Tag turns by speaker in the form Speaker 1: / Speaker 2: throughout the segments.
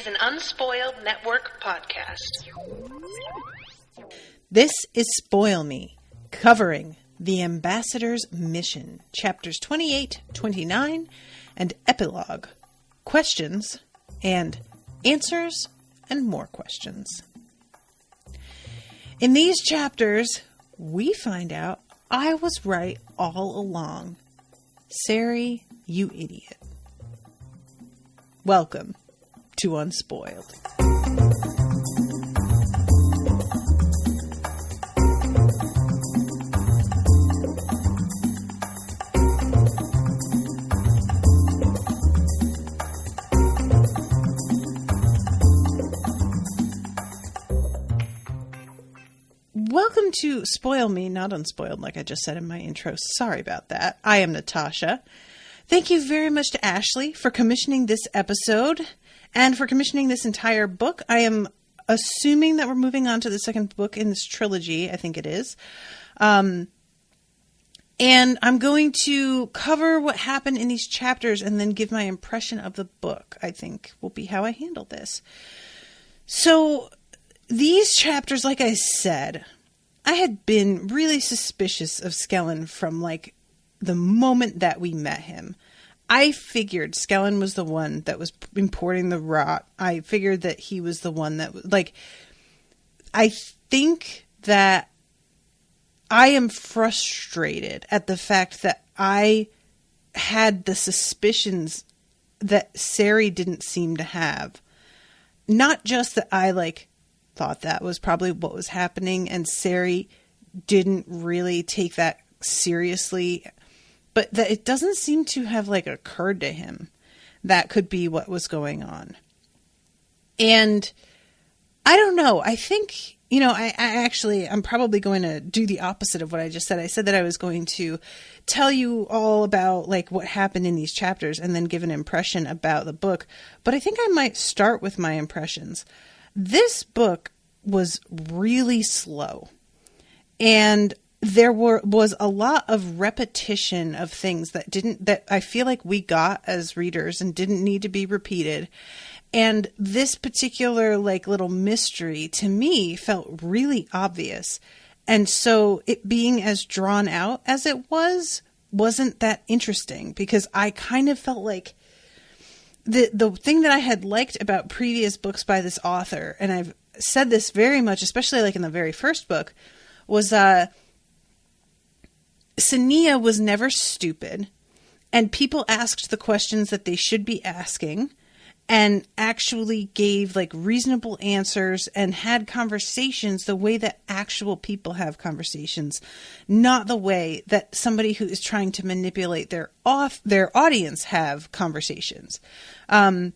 Speaker 1: an Unspoiled Network podcast.
Speaker 2: This is Spoil Me, covering The Ambassador's Mission, chapters 28, 29, and epilogue, questions, and answers, and more questions. In these chapters, we find out I was right all along. Sari, you idiot. Welcome to Unspoiled. Welcome to Spoil Me, not Unspoiled, like I just said in my intro. Sorry about that. I am Natasha. Thank you very much to Ashleigh for commissioning this episode and for commissioning this entire book. I am assuming that we're moving on to the second book in this trilogy. I think it is. And I'm going to cover what happened in these chapters and then give my impression of the book, I think will be how I handle this. So these chapters, like I said, I had been really suspicious of Skellin from like the moment that we met him. I figured Skellin was the one that was importing the roet. I figured that he was the one that, like, I think that I am frustrated at the fact that I had the suspicions that Sari didn't seem to have. Not just that I, like, thought that was probably what was happening and Sari didn't really take that seriously, but that it doesn't seem to have like occurred to him that could be what was going on. And I don't know. I think, you know, I'm probably going to do the opposite of what I just said. I said that I was going to tell you all about like what happened in these chapters and then give an impression about the book. But I think I might start with my impressions. This book was really slow, and there was a lot of repetition of things that I feel like we got as readers and didn't need to be repeated. And this particular like little mystery to me felt really obvious. And so it being as drawn out as it wasn't that interesting, because I kind of felt like the thing that I had liked about previous books by this author, and I've said this very much, especially like in the very first book, was Sania was never stupid, and people asked the questions that they should be asking and actually gave like reasonable answers and had conversations the way that actual people have conversations, not the way that somebody who is trying to manipulate their audience have conversations. But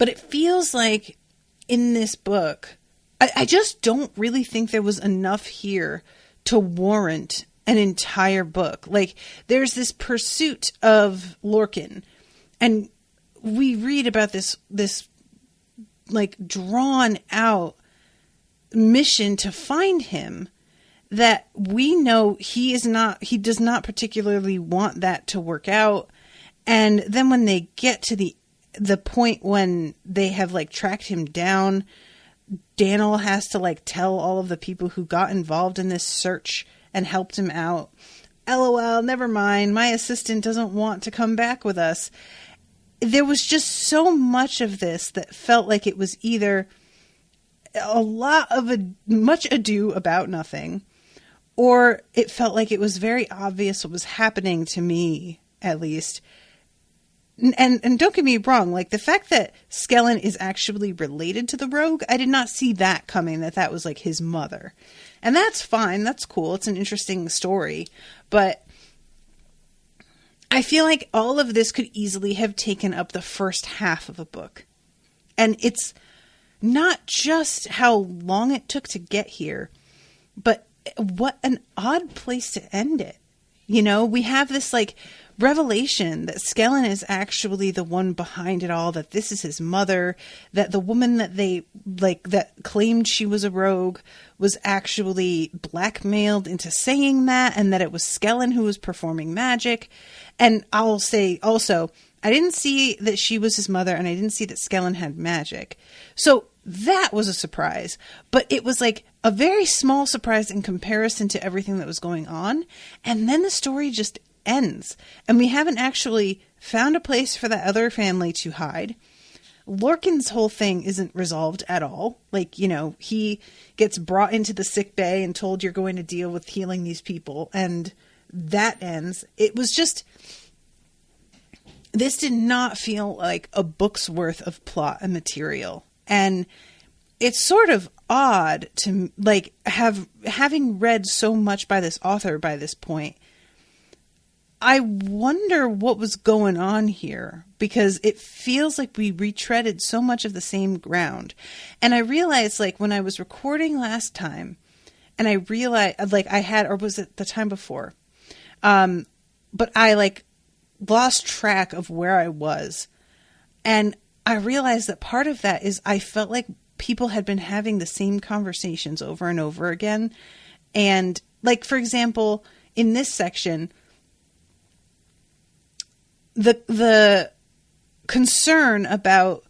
Speaker 2: it feels like in this book, I just don't really think there was enough here to warrant an entire book. Like, there's this pursuit of Lorkin, and we read about this like drawn out mission to find him that we know he does not particularly want that to work out. And then when they get to the point when they have like tracked him down, Daniel has to like tell all of the people who got involved in this search and helped him out. LOL, never mind. My assistant doesn't want to come back with us. There was just so much of this that felt like it was either a lot of much ado about nothing, or it felt like it was very obvious what was happening, to me at least. And don't get me wrong, like the fact that Skellin is actually related to the rogue, I did not see that coming, that was like his mother. And that's fine, that's cool, it's an interesting story, but I feel like all of this could easily have taken up the first half of a book. And it's not just how long it took to get here, but what an odd place to end it. You know, we have this like revelation that Skellin is actually the one behind it all, that this is his mother, that the woman that they that claimed she was a rogue was actually blackmailed into saying that, and that it was Skellin who was performing magic. And I'll say also, I didn't see that she was his mother, and I didn't see that Skellin had magic. So that was a surprise. But it was like a very small surprise in comparison to everything that was going on. And then the story just ends. And we haven't actually found a place for that other family to hide. Lorkin's whole thing isn't resolved at all. Like, you know, he gets brought into the sick bay and told you're going to deal with healing these people. And that ends. It was just, this did not feel like a book's worth of plot and material. And it's sort of odd to like having read so much by this author by this point. I wonder what was going on here, because it feels like we retreaded so much of the same ground. And I realized, like, when I was recording last time, and I realized, like, I had, or was it the time before? But I, like, lost track of where I was. And I realized that part of that is I felt like people had been having the same conversations over and over again. And, like, for example, in this section, the concern about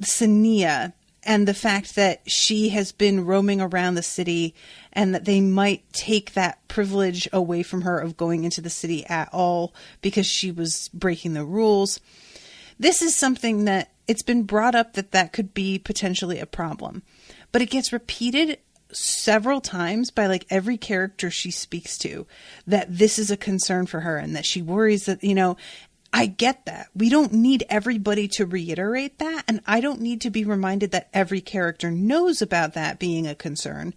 Speaker 2: Sania and the fact that she has been roaming around the city and that they might take that privilege away from her of going into the city at all because she was breaking the rules. This is something that it's been brought up that could be potentially a problem, but it gets repeated several times by like every character she speaks to, that this is a concern for her and that she worries that, you know, I get that. We don't need everybody to reiterate that. And I don't need to be reminded that every character knows about that being a concern.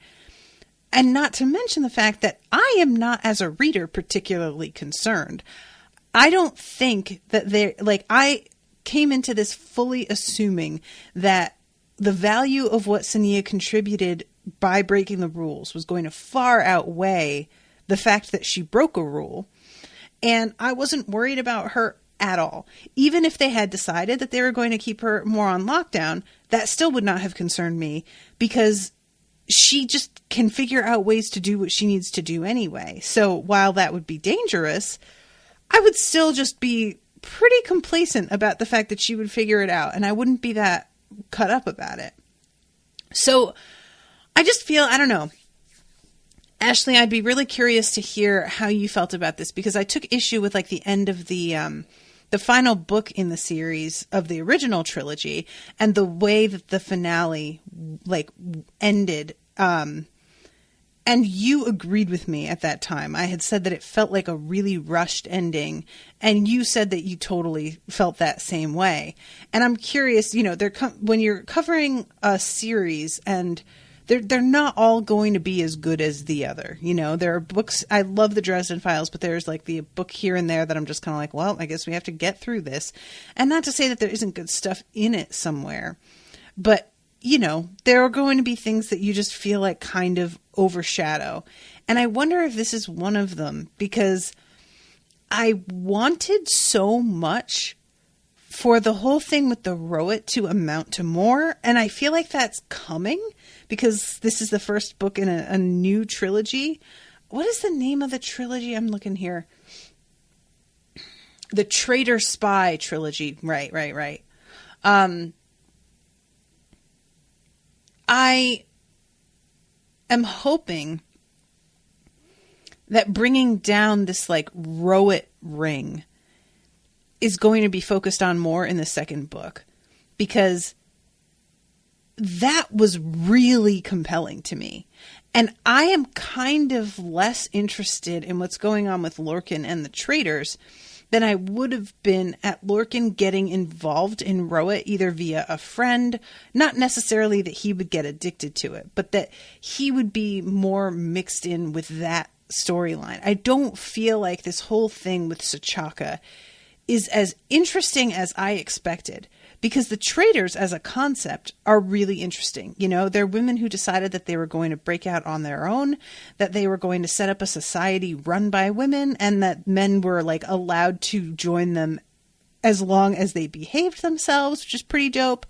Speaker 2: And not to mention the fact that I am not, as a reader, particularly concerned. I don't think that I came into this fully assuming that the value of what Sania contributed by breaking the rules was going to far outweigh the fact that she broke a rule. And I wasn't worried about her at all. Even if they had decided that they were going to keep her more on lockdown, that still would not have concerned me, because she just can figure out ways to do what she needs to do anyway. So while that would be dangerous, I would still just be pretty complacent about the fact that she would figure it out, and I wouldn't be that cut up about it. So I just feel, I don't know. Ashleigh, I'd be really curious to hear how you felt about this, because I took issue with like the end of the final book in the series of the original trilogy and the way that the finale like ended. And you agreed with me at that time. I had said that it felt like a really rushed ending, and you said that you totally felt that same way. And I'm curious, you know, when you're covering a series, and they're not all going to be as good as the other. You know, there are books. I love the Dresden Files, but there's like the book here and there that I'm just kind of like, well, I guess we have to get through this. And not to say that there isn't good stuff in it somewhere, but you know, there are going to be things that you just feel like kind of overshadow. And I wonder if this is one of them, because I wanted so much for the whole thing with the roet to amount to more. And I feel like that's coming, because this is the first book in a new trilogy. What is the name of the trilogy? I'm looking here. The Traitor Spy trilogy. Right. I am hoping that bringing down this like roet ring is going to be focused on more in the second book, because that was really compelling to me. And I am kind of less interested in what's going on with Lorkin and the traitors than I would have been at Lorkin getting involved in roet, either via a friend, not necessarily that he would get addicted to it, but that he would be more mixed in with that storyline. I don't feel like this whole thing with Sachaka is as interesting as I expected, because the traitors as a concept are really interesting. You know, they're women who decided that they were going to break out on their own, that they were going to set up a society run by women, and that men were like allowed to join them as long as they behaved themselves, which is pretty dope.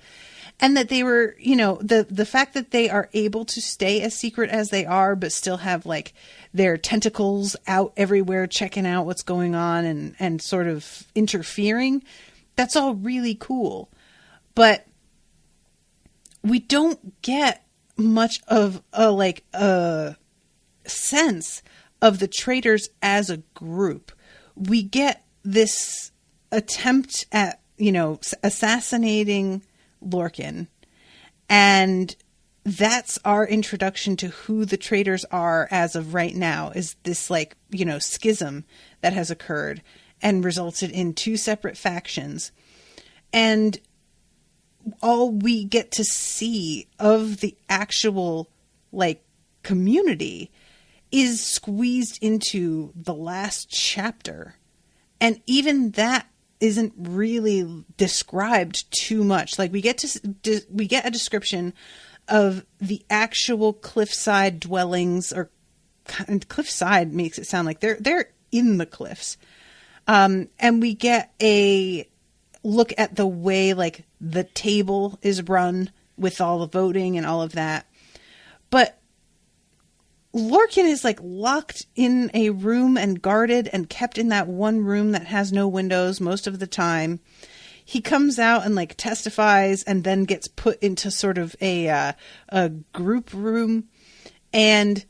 Speaker 2: And that they were, you know, the fact that they are able to stay as secret as they are, but still have like their tentacles out everywhere, checking out what's going on and sort of interfering. That's all really cool. But we don't get much of a sense of the traitors as a group. We get this attempt at, you know, assassinating Lorkin, and that's our introduction to who the traitors are as of right now, is this, like, you know, schism that has occurred and resulted in two separate factions. And all we get to see of the actual, like, community is squeezed into the last chapter. And even that isn't really described too much. Like, we get a description of the actual cliffside dwellings, or cliffside makes it sound like they're in the cliffs. And we get a look at the way, like, the table is run with all the voting and all of that. But Lorkin is, like, locked in a room and guarded and kept in that one room that has no windows most of the time. He comes out and, like, testifies and then gets put into sort of a group room. And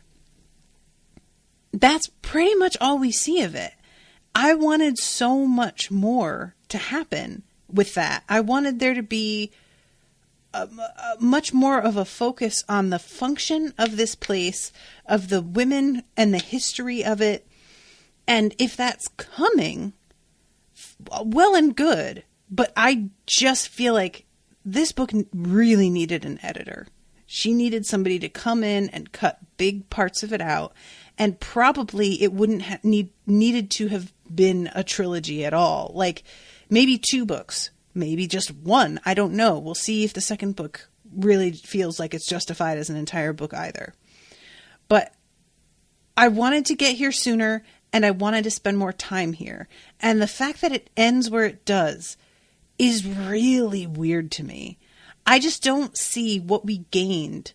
Speaker 2: that's pretty much all we see of it. I wanted so much more to happen with that. I wanted there to be much more of a focus on the function of this place, of the women and the history of it. And if that's coming, well and good. But I just feel like this book really needed an editor. She needed somebody to come in and cut big parts of it out. And probably it wouldn't have needed to have been a trilogy at all. Like, maybe 2 books. Maybe just 1. I don't know. We'll see if the second book really feels like it's justified as an entire book either. But I wanted to get here sooner, and I wanted to spend more time here. And the fact that it ends where it does is really weird to me. I just don't see what we gained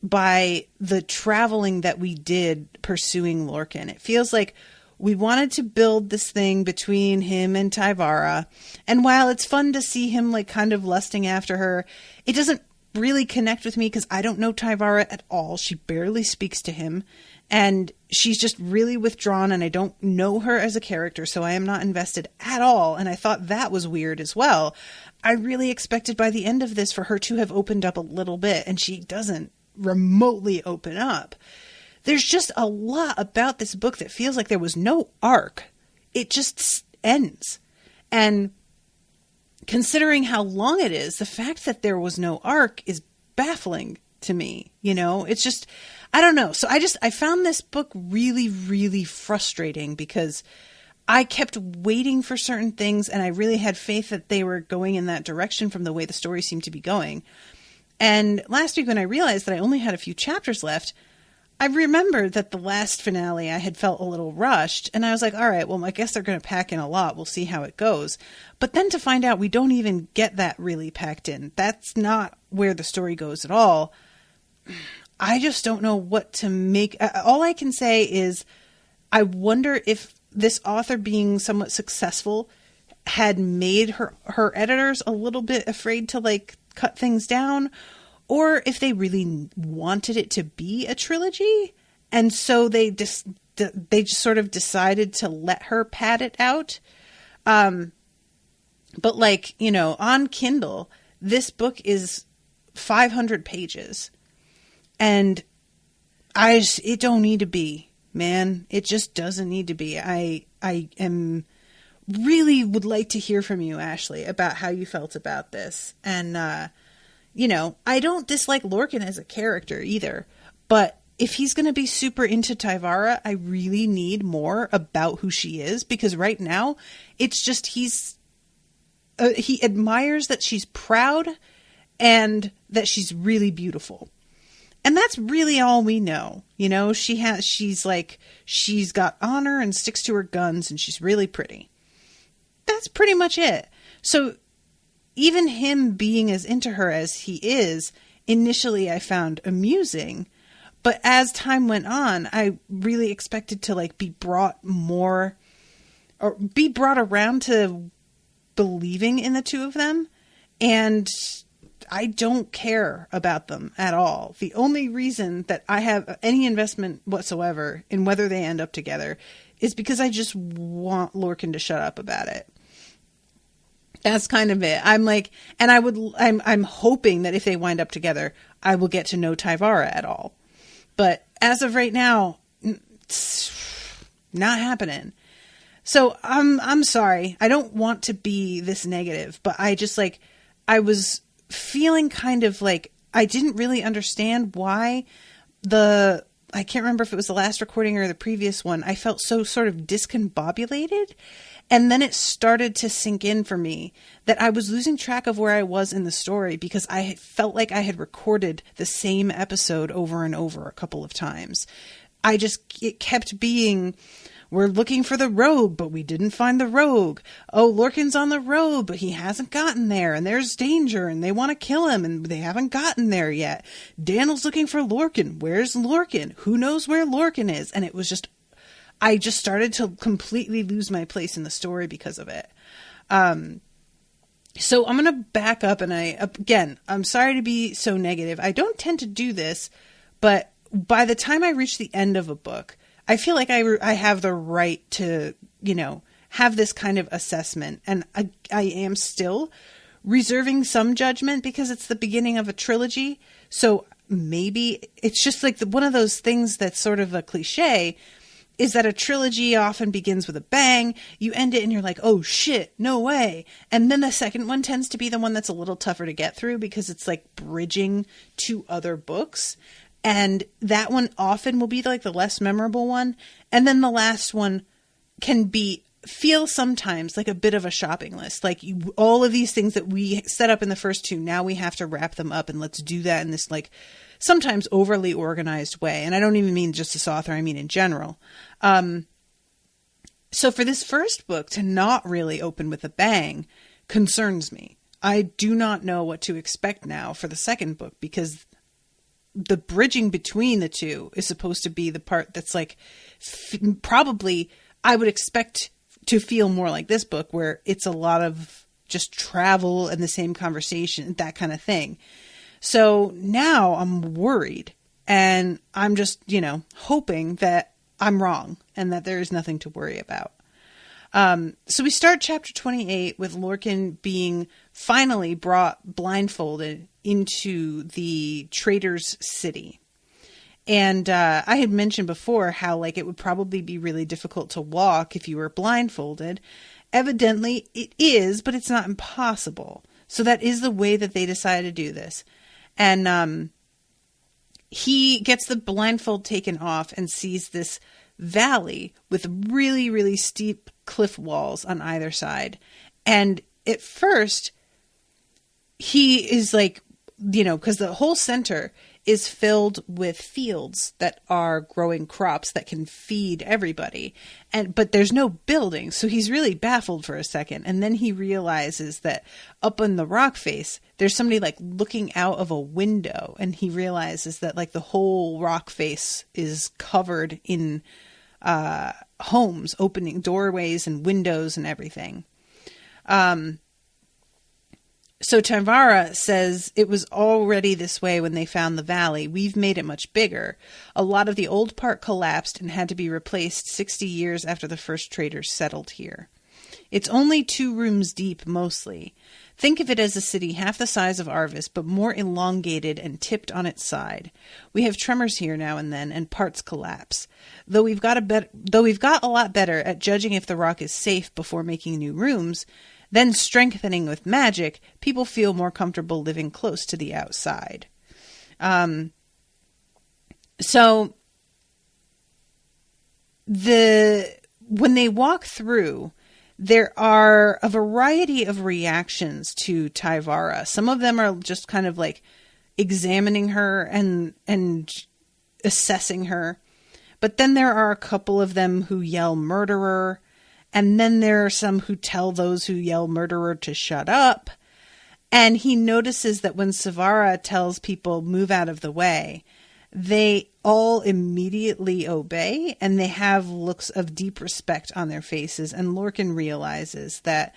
Speaker 2: by the traveling that we did pursuing Lorkin. It feels like we wanted to build this thing between him and Tyvara. And while it's fun to see him, like, kind of lusting after her, it doesn't really connect with me because I don't know Tyvara at all. She barely speaks to him. And she's just really withdrawn, and I don't know her as a character, so I am not invested at all. And I thought that was weird as well. I really expected by the end of this for her to have opened up a little bit, and she doesn't remotely open up. There's just a lot about this book that feels like there was no arc. It just ends. And considering how long it is, the fact that there was no arc is baffling to me. You know, it's just, I don't know. So I found this book really, really frustrating because I kept waiting for certain things, and I really had faith that they were going in that direction from the way the story seemed to be going. And last week when I realized that I only had a few chapters left, I remembered that the last finale I had felt a little rushed, and I was like, all right, well, I guess they're going to pack in a lot. We'll see how it goes. But then to find out we don't even get that really packed in. That's not where the story goes at all. I just don't know what to make. All I can say is I wonder if this author being somewhat successful had made her editors a little bit afraid to, like, cut things down, or if they really wanted it to be a trilogy, and so they just sort of decided to let her pad it out. But, like, you know, on Kindle, this book is 500 pages, and it don't need to be, man. It just doesn't need to be. I am really would like to hear from you, Ashleigh, about how you felt about this. And, you know, I don't dislike Lorkin as a character either, but if he's going to be super into Tyvara, I really need more about who she is, because right now it's just he admires that she's proud and that she's really beautiful. And that's really all we know. You know, she's got honor and sticks to her guns, and she's really pretty. That's pretty much it. So even him being as into her as he is, initially I found amusing. But as time went on, I really expected to like be brought more or be brought around to believing in the two of them. And I don't care about them at all. The only reason that I have any investment whatsoever in whether they end up together is because I just want Lorkin to shut up about it. That's kind of it. I'm like, and I'm hoping that if they wind up together, I will get to know Tyvara at all. But as of right now, it's not happening. So I'm sorry. I don't want to be this negative, but I just like, I was feeling kind of like I didn't really understand why I can't remember if it was the last recording or the previous one. I felt so sort of discombobulated. And then it started to sink in for me that I was losing track of where I was in the story because I felt like I had recorded the same episode over and over a couple of times. It kept being, we're looking for the rogue, but we didn't find the rogue. Oh, Lorkin's on the road, but he hasn't gotten there, and there's danger, and they want to kill him, and they haven't gotten there yet. Daniel's looking for Lorkin. Where's Lorkin? Who knows where Lorkin is? And it was just, I just started to completely lose my place in the story because of it. So I'm going to back up, and I'm sorry to be so negative. I don't tend to do this, but by the time I reach the end of a book, I feel like I have the right to, have this kind of assessment. And I am still reserving some judgment because it's the beginning of a trilogy. So maybe it's just like one of those things that's sort of a cliche is that a trilogy often begins with a bang. You end it and you're like, oh shit, no way. And then the second one tends to be the one that's a little tougher to get through because it's like bridging to other books. And that one often will be like the less memorable one. And then the last one can feel sometimes like a bit of a shopping list. Like all of these things that we set up in the first two, now we have to wrap them up and let's do that in this like sometimes overly organized way. And I don't even mean just this author, I mean in general. So for this first book to not really open with a bang concerns me. I do not know what to expect now for the second book because the bridging between the two is supposed to be the part that's like probably I would expect to feel more like this book where it's a lot of just travel and the same conversation, that kind of thing. So now I'm worried and I'm just, hoping that I'm wrong and that there is nothing to worry about. So we start chapter 28 with Lorkin being finally brought blindfolded into the trader's city. And I had mentioned before how like it would probably be really difficult to walk if you were blindfolded. Evidently it is, but it's not impossible. So that is the way that they decided to do this. And he gets the blindfold taken off and sees this valley with really, really steep cliff walls on either side. And at first he is like, because the whole center is filled with fields that are growing crops that can feed everybody. But there's no building. So he's really baffled for a second. And then he realizes that up on the rock face, there's somebody like looking out of a window. And he realizes that like the whole rock face is covered in homes, opening doorways and windows and everything. So Tyvara says it was already this way when they found the valley. We've made it much bigger. A lot of the old part collapsed and had to be replaced 60 years after the first traders settled here. It's only 2 rooms deep mostly. Think of it as a city half the size of Arvis, but more elongated and tipped on its side. We have tremors here now and then, and parts collapse. Though we've got a lot better at judging if the rock is safe before making new rooms, then strengthening with magic, people feel more comfortable living close to the outside. So when they walk through, there are a variety of reactions to Tyvara. Some of them are just kind of like examining her and assessing her. But then there are a couple of them who yell murderer. And then there are some who tell those who yell murderer to shut up. And he notices that when Tyvara tells people move out of the way, they all immediately obey, and they have looks of deep respect on their faces. And Lorkin realizes that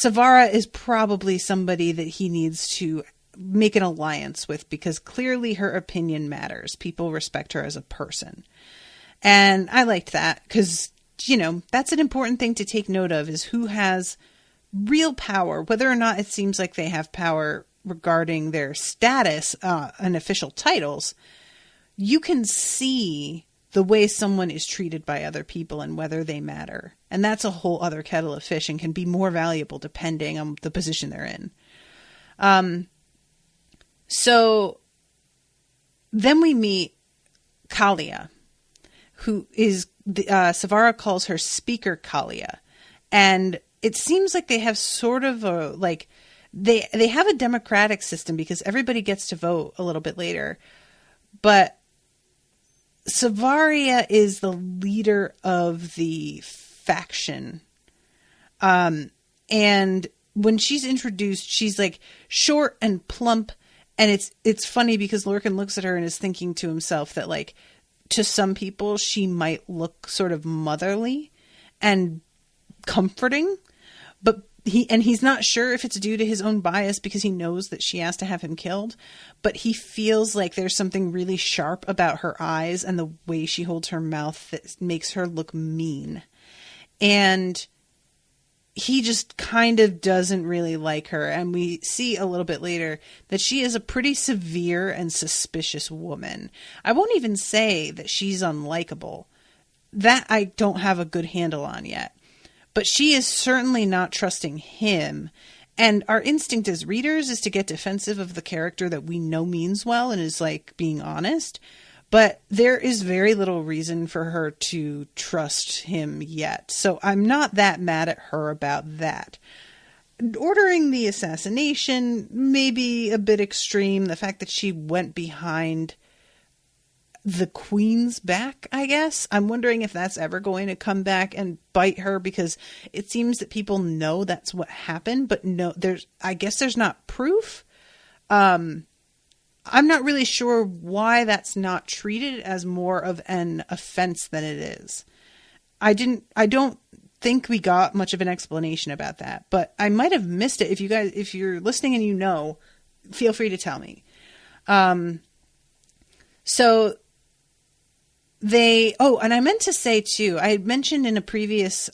Speaker 2: Tyvara is probably somebody that he needs to make an alliance with, because clearly her opinion matters. People respect her as a person. And I liked that because, that's an important thing to take note of, is who has real power, whether or not it seems like they have power regarding their status and official titles. You can see the way someone is treated by other people and whether they matter. And that's a whole other kettle of fish and can be more valuable depending on the position they're in. So then we meet Kalia, who is, Tyvara calls her Speaker Kalia. And it seems like they have sort of they have a democratic system because everybody gets to vote a little bit later. But Savaria is the leader of the faction. And when she's introduced, she's like short and plump. And it's funny because Lorkin looks at her and is thinking to himself that, like, to some people, she might look sort of motherly and comforting, but he's not sure if it's due to his own bias because he knows that she has to have him killed, but he feels like there's something really sharp about her eyes and the way she holds her mouth that makes her look mean. And he just kind of doesn't really like her. And we see a little bit later that she is a pretty severe and suspicious woman. I won't even say that she's unlikable. That I don't have a good handle on yet. But she is certainly not trusting him. And our instinct as readers is to get defensive of the character that we know means well and is, like, being honest. But there is very little reason for her to trust him yet. So I'm not that mad at her about that. Ordering the assassination may be a bit extreme. The fact that she went behind the queen's back, I guess. I'm wondering if that's ever going to come back and bite her, because it seems that people know that's what happened, but no, I guess there's not proof. I'm not really sure why that's not treated as more of an offense than it is. I don't think we got much of an explanation about that, but I might have missed it. If you're listening and feel free to tell me. And I meant to say too, I had mentioned in a previous,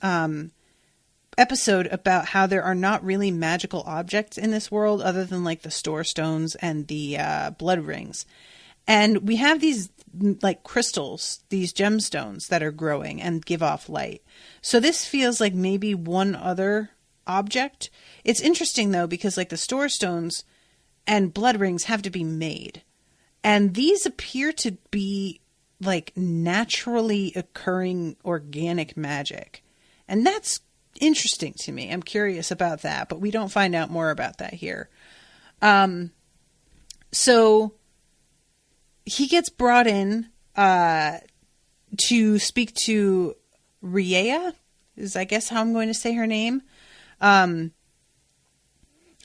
Speaker 2: episode about how there are not really magical objects in this world other than, like, the store stones and the blood rings. And we have these, like, crystals, these gemstones that are growing and give off light. So this feels like maybe one other object. It's interesting though, because, like, the store stones and blood rings have to be made. And these appear to be, like, naturally occurring organic magic. And that's interesting to me. I'm curious about that, but we don't find out more about that here. So he gets brought in to speak to Riea, is I guess how I'm going to say her name. I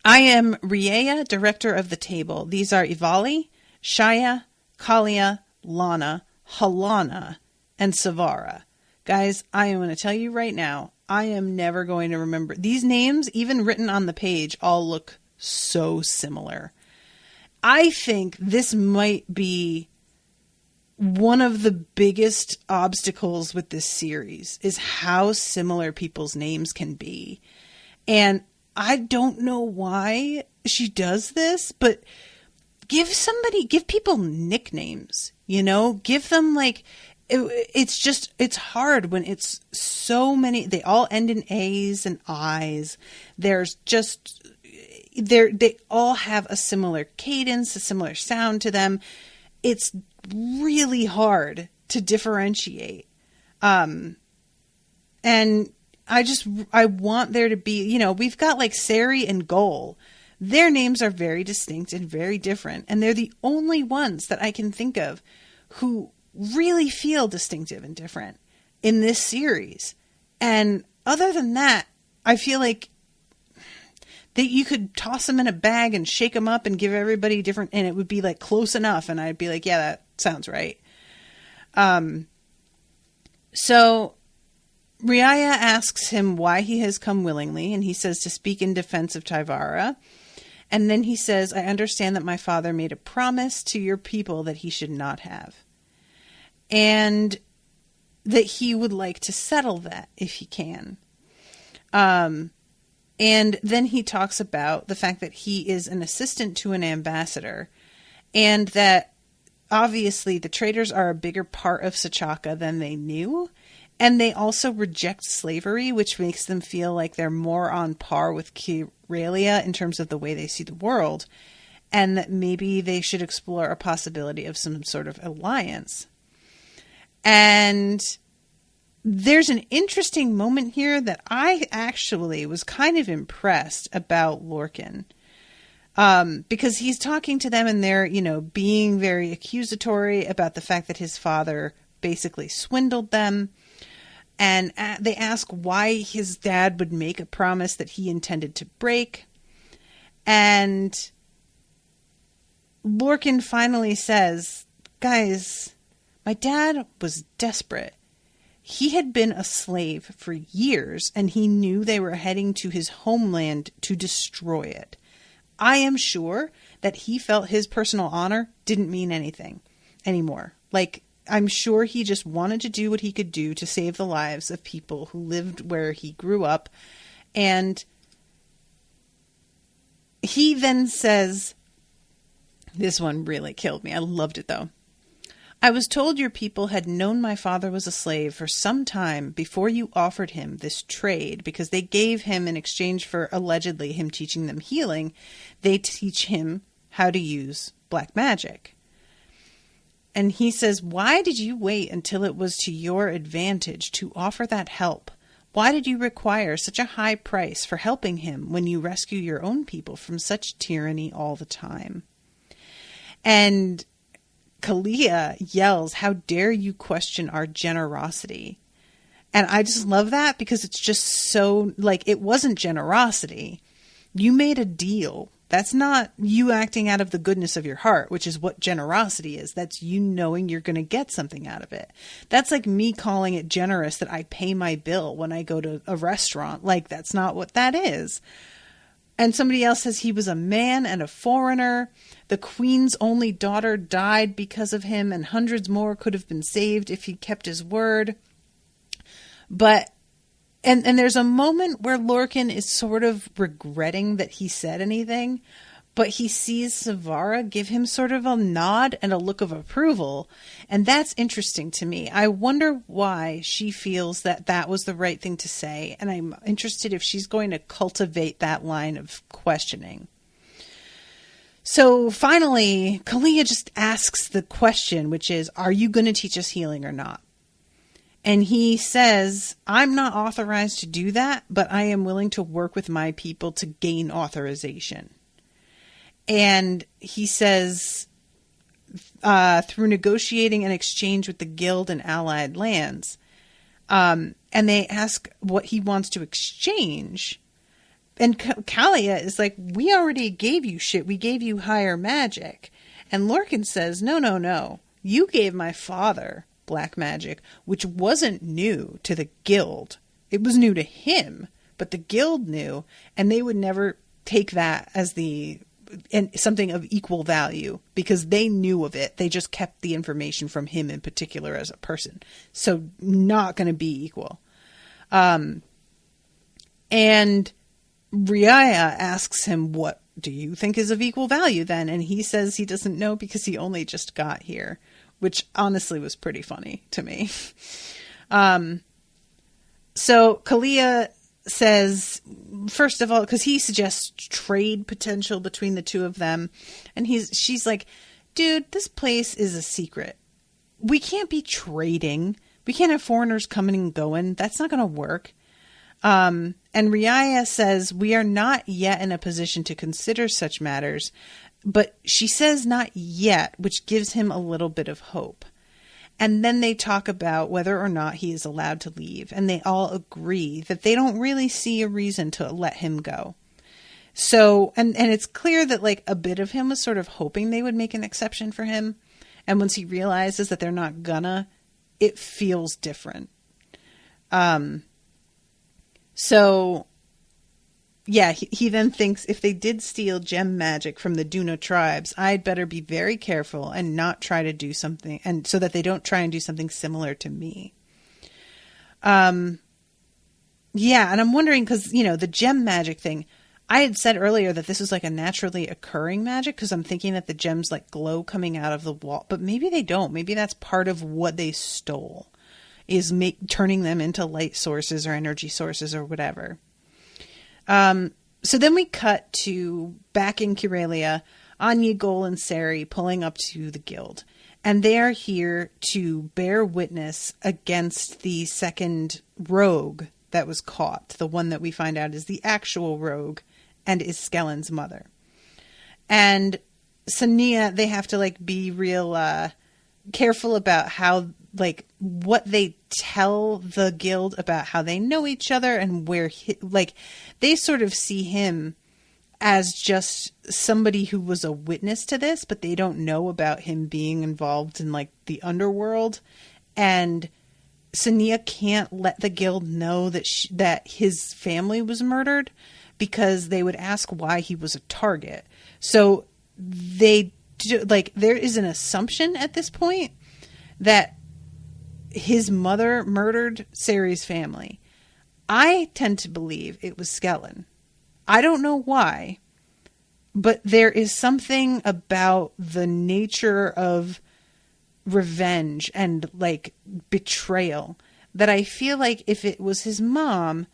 Speaker 2: am Riea, director of the table. These are Ivali, Shaya, Kalia, Lana, Halana, and Tyvara. Guys, I am going to tell you right now, I am never going to remember. These names, even written on the page, all look so similar. I think this might be one of the biggest obstacles with this series, is how similar people's names can be. And I don't know why she does this, but give people nicknames, give them, like, it's hard when it's so many, they all end in A's and I's. They all have a similar cadence, a similar sound to them. It's really hard to differentiate. And I want there to be, we've got, like, Sari and Goal. Their names are very distinct and very different. And they're the only ones that I can think of who really feel distinctive and different in this series. And other than that, I feel like that you could toss them in a bag and shake them up and give everybody different, and it would be like close enough. And I'd be like, yeah, that sounds right. So Riaya asks him why he has come willingly, and he says to speak in defense of Tyvara. And then he says, I understand that my father made a promise to your people that he should not have, and that he would like to settle that if he can. And then he talks about the fact that he is an assistant to an ambassador, and that obviously the traders are a bigger part of Sechaka than they knew. And they also reject slavery, which makes them feel like they're more on par with Kyralia in terms of the way they see the world. And that maybe they should explore a possibility of some sort of alliance. And there's an interesting moment here that I actually was kind of impressed about Lorkin. Because he's talking to them and they're, being very accusatory about the fact that his father basically swindled them. And they ask why his dad would make a promise that he intended to break. And Lorkin finally says, guys, my dad was desperate. He had been a slave for years, and he knew they were heading to his homeland to destroy it. I am sure that he felt his personal honor didn't mean anything anymore. Like, I'm sure he just wanted to do what he could do to save the lives of people who lived where he grew up. And he then says, this one really killed me. I loved it though. I was told your people had known my father was a slave for some time before you offered him this trade, because they gave him, in exchange for allegedly him teaching them healing, they teach him how to use black magic. And he says, why did you wait until it was to your advantage to offer that help? Why did you require such a high price for helping him when you rescue your own people from such tyranny all the time? And Kalia yells, how dare you question our generosity? And I just love that, because it's just so, it wasn't generosity. You made a deal. That's not you acting out of the goodness of your heart, which is what generosity is. That's you knowing you're going to get something out of it. That's like me calling it generous that I pay my bill when I go to a restaurant. That's not what that is. And somebody else says he was a man and a foreigner. The queen's only daughter died because of him, and hundreds more could have been saved if he kept his word. But And there's a moment where Lorkin is sort of regretting that he said anything, but he sees Tyvara give him sort of a nod and a look of approval. And that's interesting to me. I wonder why she feels that that was the right thing to say. And I'm interested if she's going to cultivate that line of questioning. So finally, Kalia just asks the question, which is, are you going to teach us healing or not? And he says, I'm not authorized to do that, but I am willing to work with my people to gain authorization. And he says, through negotiating an exchange with the guild and allied lands. And they ask what he wants to exchange. And Kalia is like, we already gave you shit. We gave you higher magic. And Lorkin says, no. You gave my father black magic, which wasn't new to the guild. It was new to him, but the guild knew, and they would never take that as something of equal value because they knew of it. They just kept the information from him in particular as a person. So not going to be equal. And Riaya asks him, what do you think is of equal value then? And he says he doesn't know because he only just got here, which honestly was pretty funny to me. So Kalia says, first of all, because he suggests trade potential between the two of them. And she's like, dude, this place is a secret. We can't be trading. We can't have foreigners coming and going. That's not going to work. And Riaya says, we are not yet in a position to consider such matters. But she says not yet, which gives him a little bit of hope. And then they talk about whether or not he is allowed to leave. And they all agree that they don't really see a reason to let him go. So, and it's clear that like a bit of him was sort of hoping they would make an exception for him. And once he realizes that they're not gonna, it feels different. So yeah, he then thinks if they did steal gem magic from the Duna tribes, I'd better be very careful and not try to do something, and so that they don't try and do something similar to me. Yeah, and I'm wondering, because, you know, the gem magic thing, I had said earlier that this is like a naturally occurring magic, because I'm thinking that the gems like glow coming out of the wall, but maybe they don't. Maybe that's part of what they stole, is turning them into light sources or energy sources or whatever. So then we cut to back in Curalia, Anya, Gol, and Sari pulling up to the guild. And they are here to bear witness against the second rogue that was caught. The one that we find out is the actual rogue and is Skellin's mother. And Sania, they have to like be real careful about how, like, what they tell the guild about how they know each other and where they sort of see him as just somebody who was a witness to this, but they don't know about him being involved in like the underworld. And Sania can't let the guild know that that his family was murdered, because they would ask why he was a target. So they do, like, there is an assumption at this point that his mother murdered Sari's family. I tend to believe it was Skellin. I don't know why, but there is something about the nature of revenge and like betrayal that I feel like if it was his mom,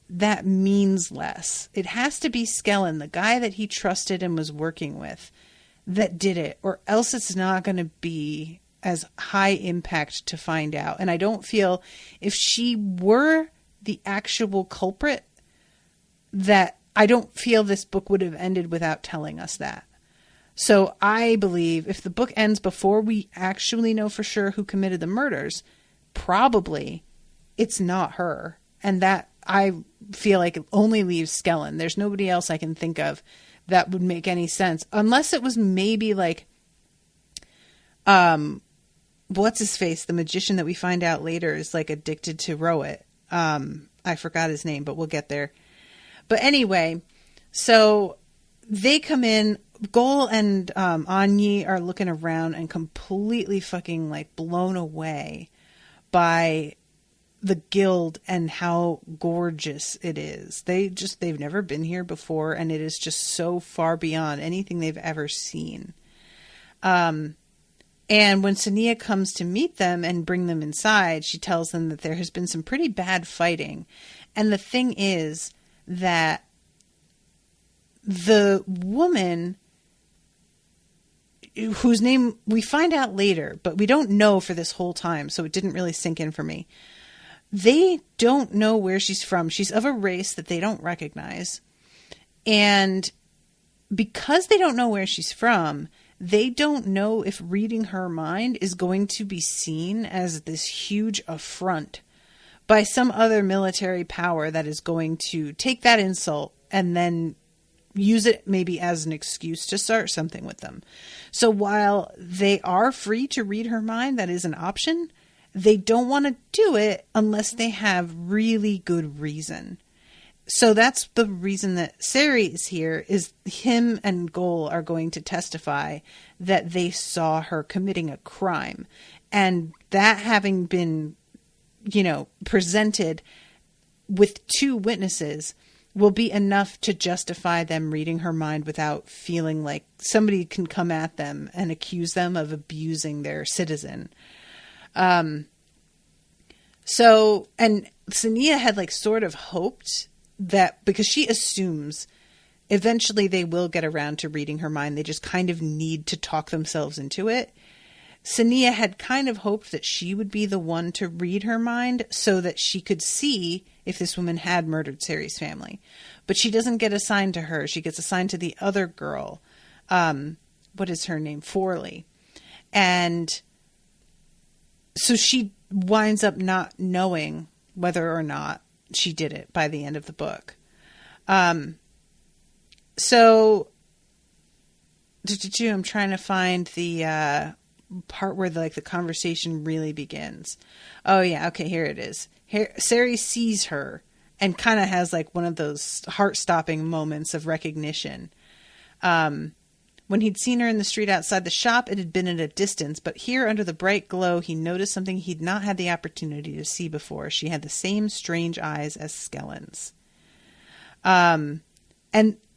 Speaker 2: that means less. It has to be Skellin, the guy that he trusted and was working with, that did it, or else it's not going to be as high impact to find out. And I don't feel, if she were the actual culprit, that I don't feel this book would have ended without telling us that. So I believe if the book ends before we actually know for sure who committed the murders, probably it's not her. And that, I feel like, it only leaves Skellin. There's nobody else I can think of that would make any sense. Unless it was maybe like, what's his face? The magician that we find out later is like addicted to roet. I forgot his name, but we'll get there. But anyway, so they come in. Gol and Anya are looking around and completely fucking like blown away by the guild and how gorgeous it is. They've never been here before, and it is just so far beyond anything they've ever seen. And when Sania comes to meet them and bring them inside, she tells them that there has been some pretty bad fighting. And the thing is that the woman, whose name we find out later, but we don't know for this whole time, so it didn't really sink in for me. They don't know where she's from. She's of a race that they don't recognize. And because they don't know where she's from, they don't know if reading her mind is going to be seen as this huge affront by some other military power that is going to take that insult and then use it maybe as an excuse to start something with them. So while they are free to read her mind, that is an option, they don't want to do it unless they have really good reason. So that's the reason that Sari is here, is him and Gol are going to testify that they saw her committing a crime. And that having been, presented with two witnesses will be enough to justify them reading her mind without feeling like somebody can come at them and accuse them of abusing their citizen. So, and Sania had like sort of hoped that, because she assumes eventually they will get around to reading her mind, they just kind of need to talk themselves into it. Sania had kind of hoped that she would be the one to read her mind so that she could see if this woman had murdered Sari's family. But she doesn't get assigned to her. She gets assigned to the other girl. What is her name? Forley. And so she winds up not knowing whether or not she did it by the end of the book. So, I'm trying to find the part where the conversation really begins. Oh yeah, okay, here it is. Here, Sari sees her and kind of has like one of those heart-stopping moments of recognition. When he'd seen her in the street outside the shop, it had been at a distance, but here under the bright glow, he noticed something he'd not had the opportunity to see before. She had the same strange eyes as Skellin's. And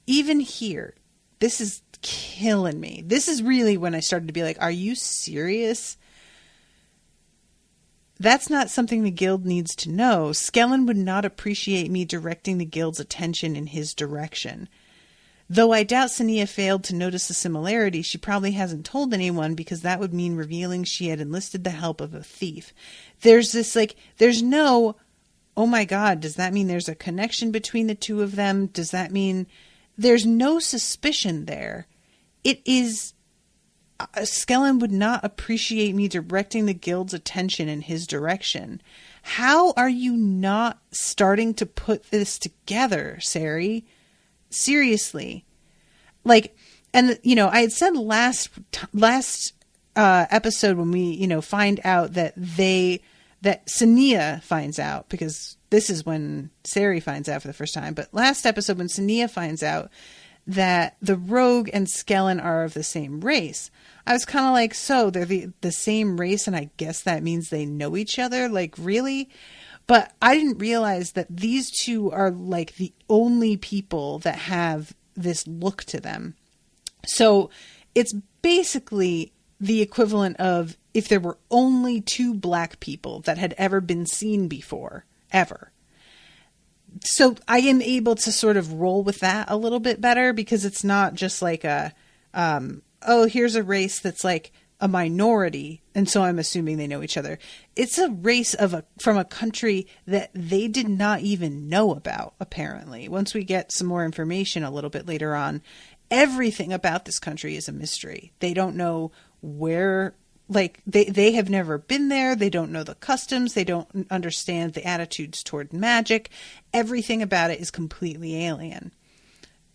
Speaker 2: even here, this is killing me. This is really when I started to be like, are you serious? That's not something the guild needs to know. Skellin would not appreciate me directing the guild's attention in his direction. Though I doubt Sania failed to notice the similarity, she probably hasn't told anyone because that would mean revealing she had enlisted the help of a thief. There's this there's no, oh my God, does that mean there's a connection between the two of them? Does that mean there's no suspicion there? It is, Skellin would not appreciate me directing the guild's attention in his direction. How are you not starting to put this together, Sari? Seriously. And I had said last episode when we, find out that Sania finds out, because this is when Sari finds out for the first time, but last episode when Sania finds out that the rogue and Skellin are of the same race, I was kind of like, so they're the same race, and I guess that means they know each other? Like, really? But I didn't realize that these two are like the only people that have this look to them. So it's basically the equivalent of if there were only two black people that had ever been seen before, ever. So I am able to sort of roll with that a little bit better, because it's not just like here's a race that's like a minority, and so I'm assuming they know each other. It's a race from a country that they did not even know about, apparently. Once we get some more information a little bit later on, everything about this country is a mystery. They don't know where, they have never been there. They don't know the customs. They don't understand the attitudes toward magic. Everything about it is completely alien.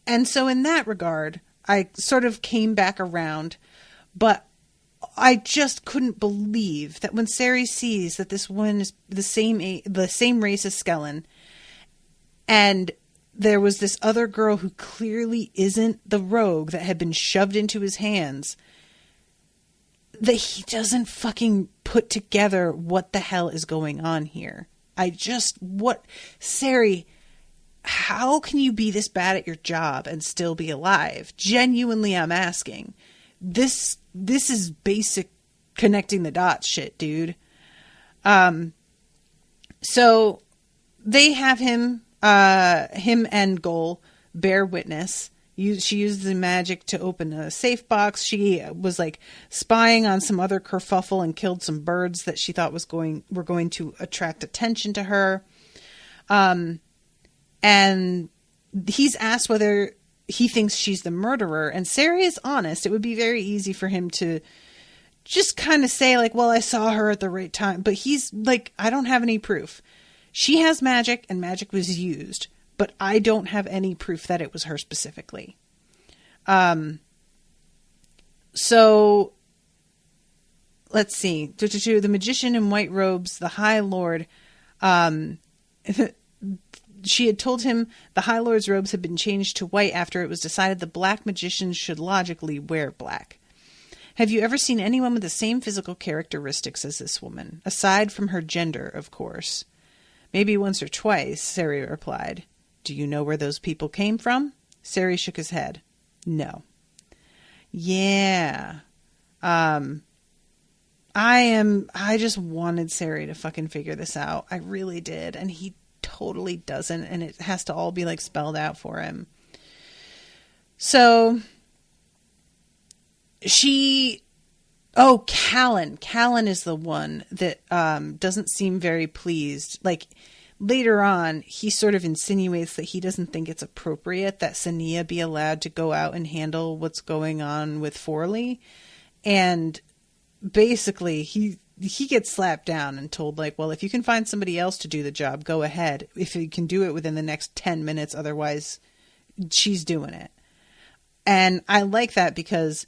Speaker 2: And so in that regard, I sort of came back around, but I just couldn't believe that when Sari sees that this woman is the same race as Skellin, and there was this other girl who clearly isn't the rogue that had been shoved into his hands, that he doesn't fucking put together what the hell is going on here. Sari, how can you be this bad at your job and still be alive? Genuinely, I'm asking. This is basic connecting the dots shit, dude. So they have him and Goal bear witness. She used the magic to open a safe box. She was spying on some other kerfuffle and killed some birds that she thought were going to attract attention to her. And he's asked whether he thinks she's the murderer, and Sari is honest. It would be very easy for him to just kind of say well, I saw her at the right time, but he's I don't have any proof. She has magic, and magic was used, but I don't have any proof that it was her specifically. So let's see. The magician in white robes, the High Lord, she had told him the High Lord's robes had been changed to white after it was decided the black magicians should logically wear black. Have you ever seen anyone with the same physical characteristics as this woman? Aside from her gender, of course. Maybe once or twice, Sari replied. Do you know where those people came from? Sari shook his head. No. Yeah. I just wanted Sari to fucking figure this out. I really did. And he totally doesn't, and it has to all be spelled out for him. So Callan is the one that doesn't seem very pleased. Later on, he sort of insinuates that he doesn't think it's appropriate that Sania be allowed to go out and handle what's going on with Forley, and basically he gets slapped down and told well, if you can find somebody else to do the job, go ahead. If you can do it within the next 10 minutes, otherwise she's doing it. And I like that because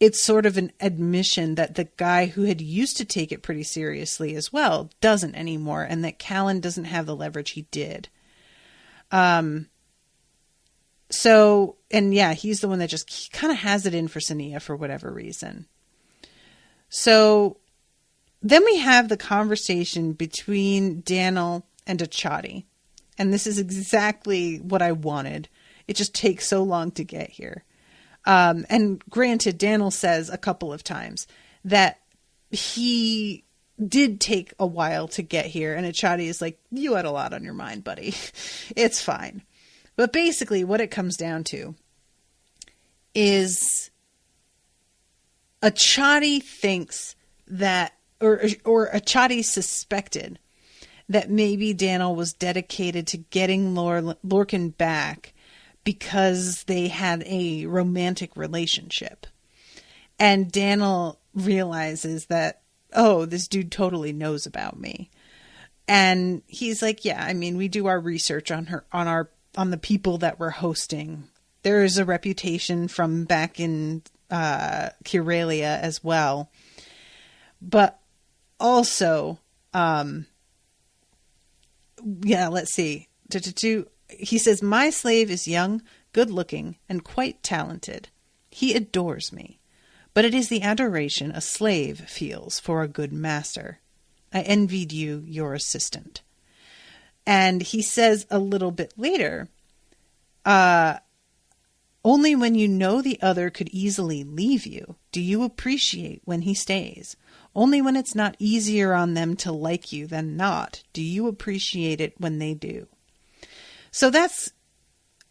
Speaker 2: it's sort of an admission that the guy who had used to take it pretty seriously as well doesn't anymore, and that Callan doesn't have the leverage he did. So, and yeah, he's the one that just kind of has it in for Sania for whatever reason. So then we have the conversation between Daniel and Achati. And this is exactly what I wanted. It just takes so long to get here. And granted, Daniel says a couple of times that he did take a while to get here. And Achati is like, you had a lot on your mind, buddy. It's fine. But basically what it comes down to is Achati thinks that, or Achati suspected that maybe Daniel was dedicated to getting Lorkin back because they had a romantic relationship. And Daniel realizes that, oh, this dude totally knows about me. And he's like, yeah, I mean, we do our research on the people that we're hosting. There is a reputation from back in Curalia as well. But also, let's see. He says, my slave is young, good-looking, and quite talented. He adores me. But it is the adoration a slave feels for a good master. I envied you, your assistant. And he says a little bit later, only when you know the other could easily leave you do you appreciate when he stays. Only when it's not easier on them to like you than not do you appreciate it when they do. So that's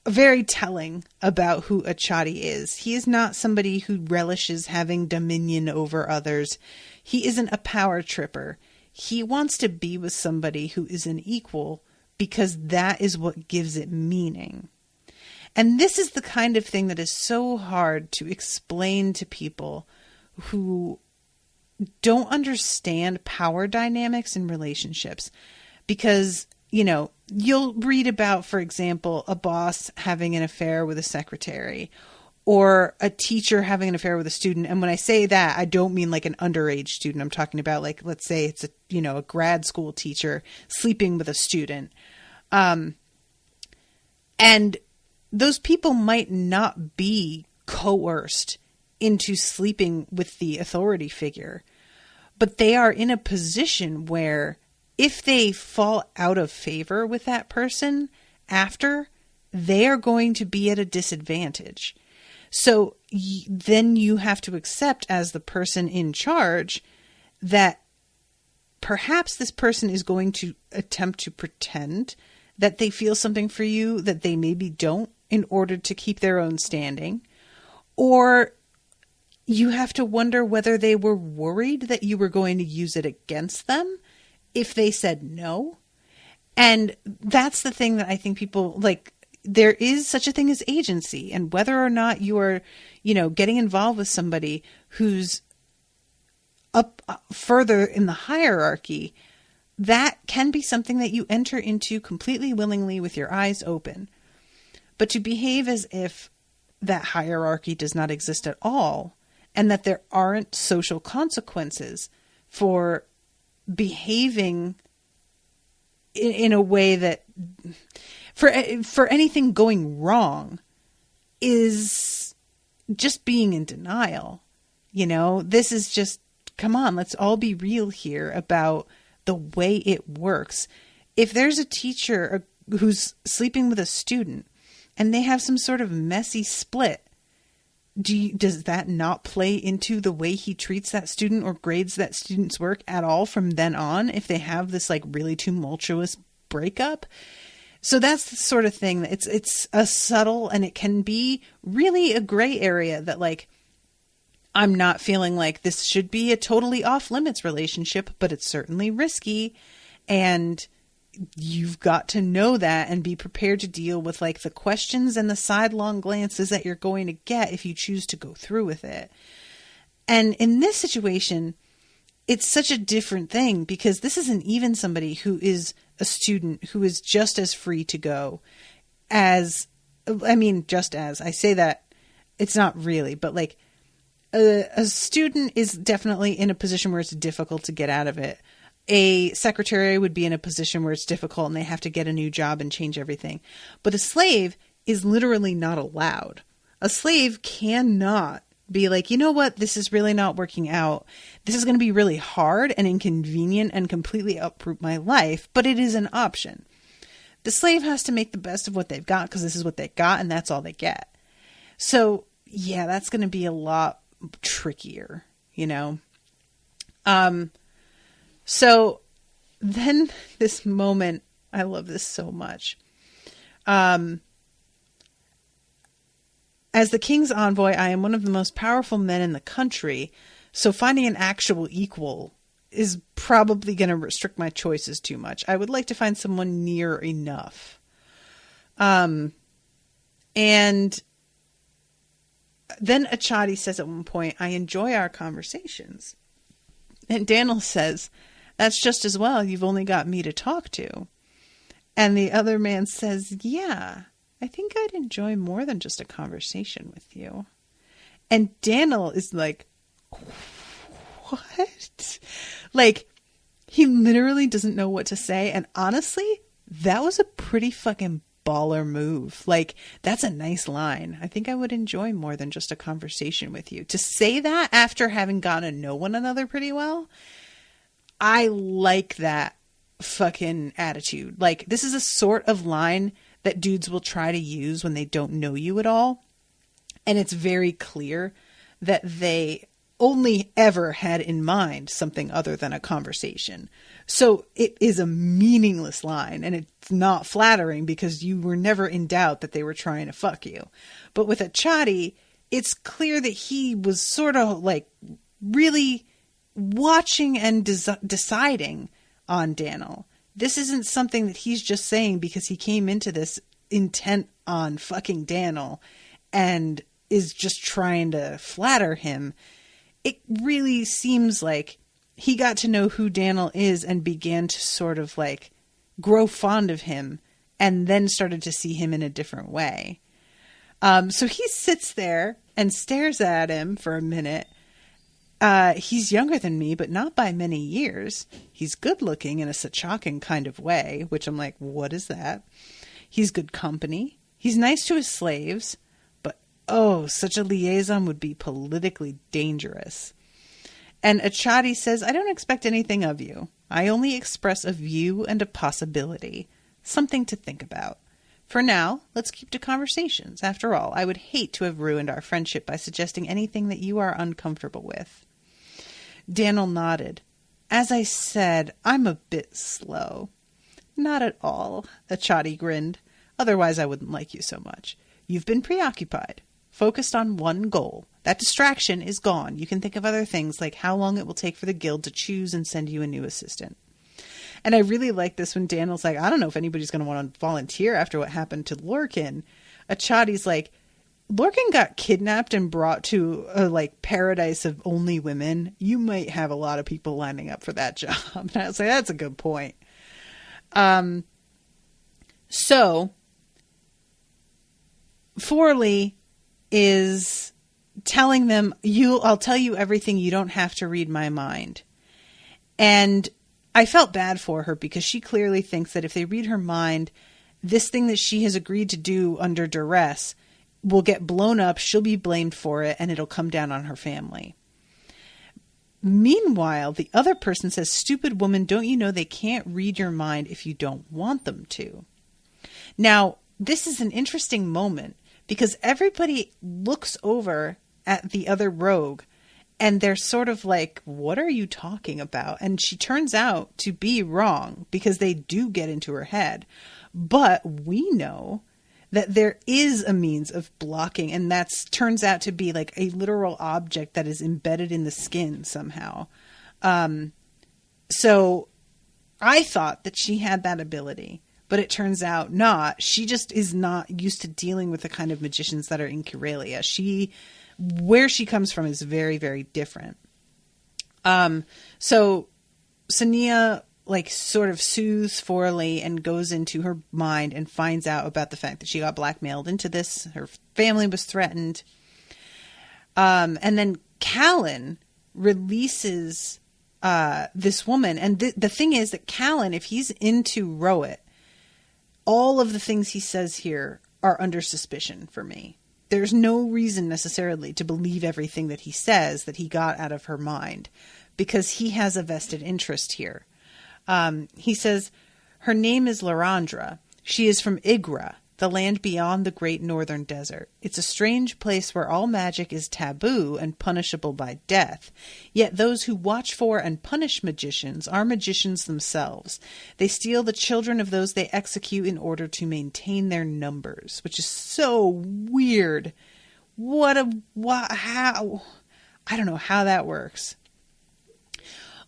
Speaker 2: very telling about who Achati is. He is not somebody who relishes having dominion over others. He isn't a power tripper. He wants to be with somebody who is an equal because that is what gives it meaning. And this is the kind of thing that is so hard to explain to people who don't understand power dynamics in relationships. Because, you'll read about, for example, a boss having an affair with a secretary or a teacher having an affair with a student. And when I say that, I don't mean like an underage student. I'm talking about like, let's say it's a grad school teacher sleeping with a student. And those people might not be coerced into sleeping with the authority figure, but they are in a position where if they fall out of favor with that person after, they are going to be at a disadvantage. So then you have to accept as the person in charge that perhaps this person is going to attempt to pretend that they feel something for you that they maybe don't in order to keep their own standing. Or you have to wonder whether they were worried that you were going to use it against them if they said no. And that's the thing that I think people like. There is such a thing as agency, and whether or not you are, getting involved with somebody who's up further in the hierarchy, that can be something that you enter into completely willingly with your eyes open. But to behave as if that hierarchy does not exist at all, and that there aren't social consequences for behaving in a way that for anything going wrong is just being in denial. This is just, come on, let's all be real here about the way it works. If there's a teacher who's sleeping with a student and they have some sort of messy split, does that not play into the way he treats that student or grades that student's work at all from then on if they have this like really tumultuous breakup? So that's the sort of thing that it's a subtle, and it can be really a gray area that like, I'm not feeling like this should be a totally off limits relationship, but it's certainly risky. And you've got to know that and be prepared to deal with like the questions and the sidelong glances that you're going to get if you choose to go through with it. And in this situation, it's such a different thing because this isn't even somebody who is a student who is just as free to go as, I say that it's not really, but like a student is definitely in a position where it's difficult to get out of it. A secretary would be in a position where it's difficult and they have to get a new job and change everything. But a slave is literally not allowed. A slave cannot be like, you know what, this is really not working out. This is going to be really hard and inconvenient and completely uproot my life, but it is an option. The slave has to make the best of what they've got because this is what they got and that's all they get. So, yeah, that's going to be a lot trickier, you know? So then this moment, I love this so much. As the king's envoy, I am one of the most powerful men in the country, so finding an actual equal is probably going to restrict my choices too much. I would like to find someone near enough. And then Achadi says at one point, I enjoy our conversations. And Daniel says, that's just as well. You've only got me to talk to. And the other man says, yeah, I think I'd enjoy more than just a conversation with you. And Daniel is like, what? Like, he literally doesn't know what to say. And honestly, that was a pretty fucking baller move. Like, that's a nice line. I think I would enjoy more than just a conversation with you. To say that after having gotten to know one another pretty well, I like that fucking attitude. Like, this is a sort of line that dudes will try to use when they don't know you at all. And it's very clear that they only ever had in mind something other than a conversation. So it is a meaningless line, and it's not flattering because you were never in doubt that they were trying to fuck you. But with Achadi, it's clear that he was sort of like really watching and deciding on Daniel. This isn't something that he's just saying because he came into this intent on fucking Daniel and is just trying to flatter him. It really seems like he got to know who Daniel is and began to sort of like grow fond of him and then started to see him in a different way. So he sits there and stares at him for a minute. He's younger than me, but not by many years. He's good looking in a Sachakan kind of way, which I'm like, what is that? He's good company. He's nice to his slaves, but oh, such a liaison would be politically dangerous. And Achadi says, I don't expect anything of you. I only express a view and a possibility, something to think about. For now, let's keep to conversations. After all, I would hate to have ruined our friendship by suggesting anything that you are uncomfortable with. Daniel nodded. As I said, I'm a bit slow. Not at all, Achadi grinned. Otherwise I wouldn't like you so much. You've been preoccupied, focused on one goal. That distraction is gone. You can think of other things like how long it will take for the guild to choose and send you a new assistant. And I really like this when Daniel's like, I don't know if anybody's going to want to volunteer after what happened to Lorkin. Achadi's like, Lorkin got kidnapped and brought to a like paradise of only women. You might have a lot of people lining up for that job. And I was like, that's a good point. So Forley is telling them, I'll tell you everything. You don't have to read my mind. And I felt bad for her because she clearly thinks that if they read her mind, this thing that she has agreed to do under duress will get blown up. She'll be blamed for it and it'll come down on her family. Meanwhile, the other person says, stupid woman, don't you know they can't read your mind if you don't want them to? Now, this is an interesting moment because everybody looks over at the other rogue and they're sort of like, what are you talking about? And she turns out to be wrong because they do get into her head. But we know that there is a means of blocking, and that turns out to be like a literal object that is embedded in the skin somehow. So I thought that she had that ability, but it turns out not. She just is not used to dealing with the kind of magicians that are in Karelia. Where she comes from is very, very different. So Sania like sort of soothes Forley and goes into her mind and finds out about the fact that she got blackmailed into this. Her family was threatened. And then Callan releases this woman. And the thing is that Callan, if he's into roet, all of the things he says here are under suspicion for me. There's no reason necessarily to believe everything that he says that he got out of her mind, because he has a vested interest here. He says, her name is Lorandra. She is from Igra, the land beyond the great northern desert. It's a strange place where all magic is taboo and punishable by death. Yet those who watch for and punish magicians are magicians themselves. They steal the children of those they execute in order to maintain their numbers, which is so weird. How? I don't know how that works.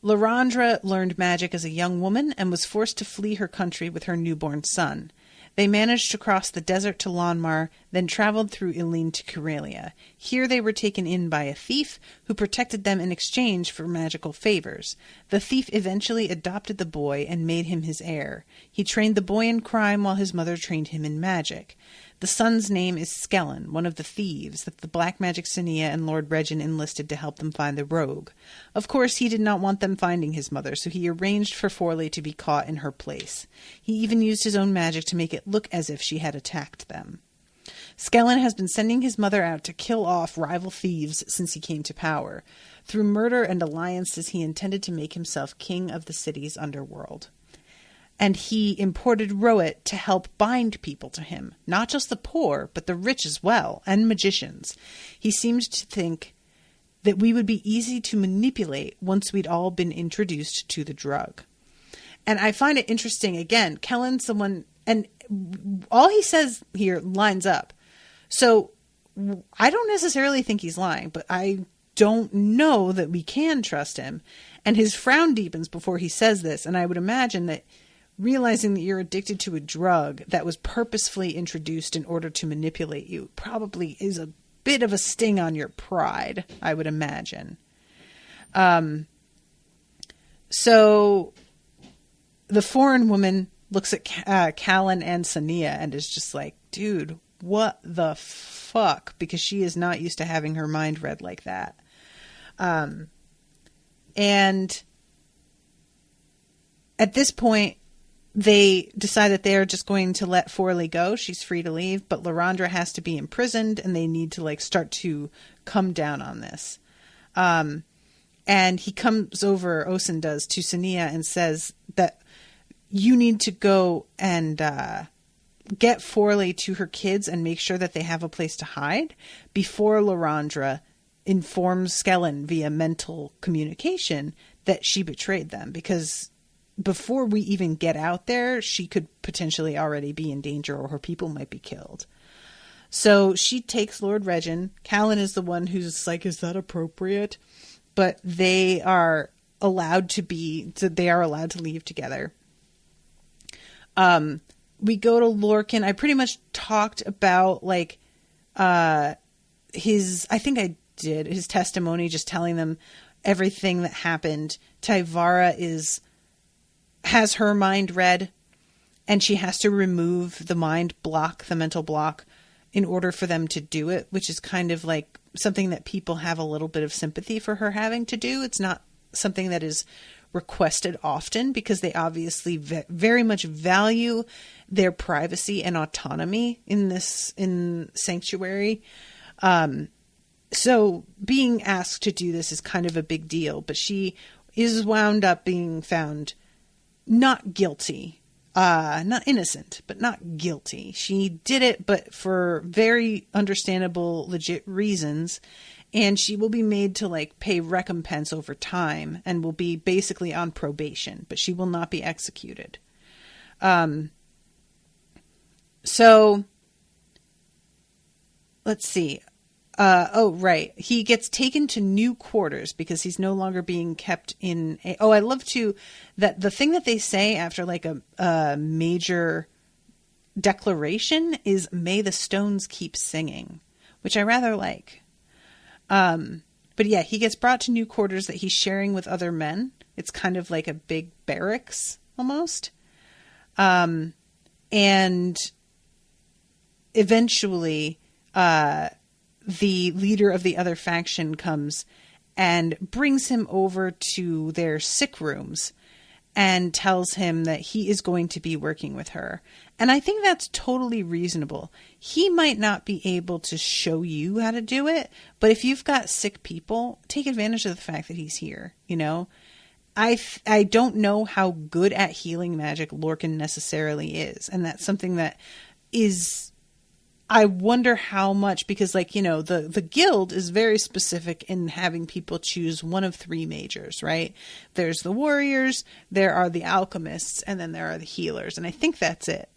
Speaker 2: Lorandra learned magic as a young woman and was forced to flee her country with her newborn son. They managed to cross the desert to Lonmar, then traveled through Ilene to Karelia. Here they were taken in by a thief who protected them in exchange for magical favors. The thief eventually adopted the boy and made him his heir. He trained the boy in crime while his mother trained him in magic. The son's name is Skellin, one of the thieves that the Black Magic Sania and Lord Regin enlisted to help them find the rogue. Of course, he did not want them finding his mother, so he arranged for Forley to be caught in her place. He even used his own magic to make it look as if she had attacked them. Skellin has been sending his mother out to kill off rival thieves since he came to power. Through murder and alliances, he intended to make himself king of the city's underworld. And he imported roet to help bind people to him, not just the poor, but the rich as well, and magicians. He seemed to think that we would be easy to manipulate once we'd all been introduced to the drug. And I find it interesting, again, Kellen's someone, and all he says here lines up. So I don't necessarily think he's lying, but I don't know that we can trust him. And his frown deepens before he says this, and I would imagine that realizing that you're addicted to a drug that was purposefully introduced in order to manipulate you probably is a bit of a sting on your pride, I would imagine. So the foreign woman looks at Callan and Sania and is just like, dude, what the fuck? Because she is not used to having her mind read like that. And at this point, they decide that they're just going to let Forley go. She's free to leave, but Lorandra has to be imprisoned, and they need to start to come down on this. And he comes over, Osen does, to Sania and says that you need to go and get Forley to her kids and make sure that they have a place to hide before Lorandra informs Skellin via mental communication that she betrayed them, because before we even get out there, she could potentially already be in danger, or her people might be killed. So she takes Lord Regin. Callan is the one who's like, is that appropriate? But they are allowed to leave together. We go to Lorkin. I pretty much talked about his testimony, just telling them everything that happened. Tyvara has her mind read, and she has to remove the mental block in order for them to do it, which is kind of like something that people have a little bit of sympathy for her having to do. It's not something that is requested often, because they obviously very much value their privacy and autonomy in Sanctuary. So being asked to do this is kind of a big deal, but she is wound up being found not guilty, not innocent, but not guilty. She did it, but for very understandable, legit reasons. And she will be made to pay recompense over time and will be basically on probation, but she will not be executed. So let's see. Right. He gets taken to new quarters because he's no longer being kept in I love that the thing that they say after a major declaration is, may the stones keep singing, which I rather like. But yeah, he gets brought to new quarters that he's sharing with other men. It's kind of like a big barracks almost. And eventually, the leader of the other faction comes and brings him over to their sick rooms and tells him that he is going to be working with her. And I think that's totally reasonable. He might not be able to show you how to do it, but if you've got sick people, take advantage of the fact that he's here, you know? I don't know how good at healing magic Lorkin necessarily is. And that's something that is, I wonder how much, because like, you know, the guild is very specific in having people choose one of three majors, right? There's the warriors, there are the alchemists, and then there are the healers. And I think that's it.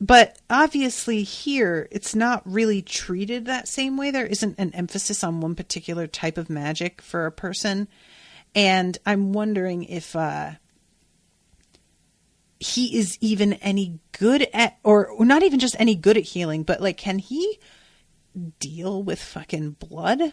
Speaker 2: But obviously here, it's not really treated that same way. There isn't an emphasis on one particular type of magic for a person. And I'm wondering if he is even any good at, or not even just any good at healing, but like, can he deal with fucking blood?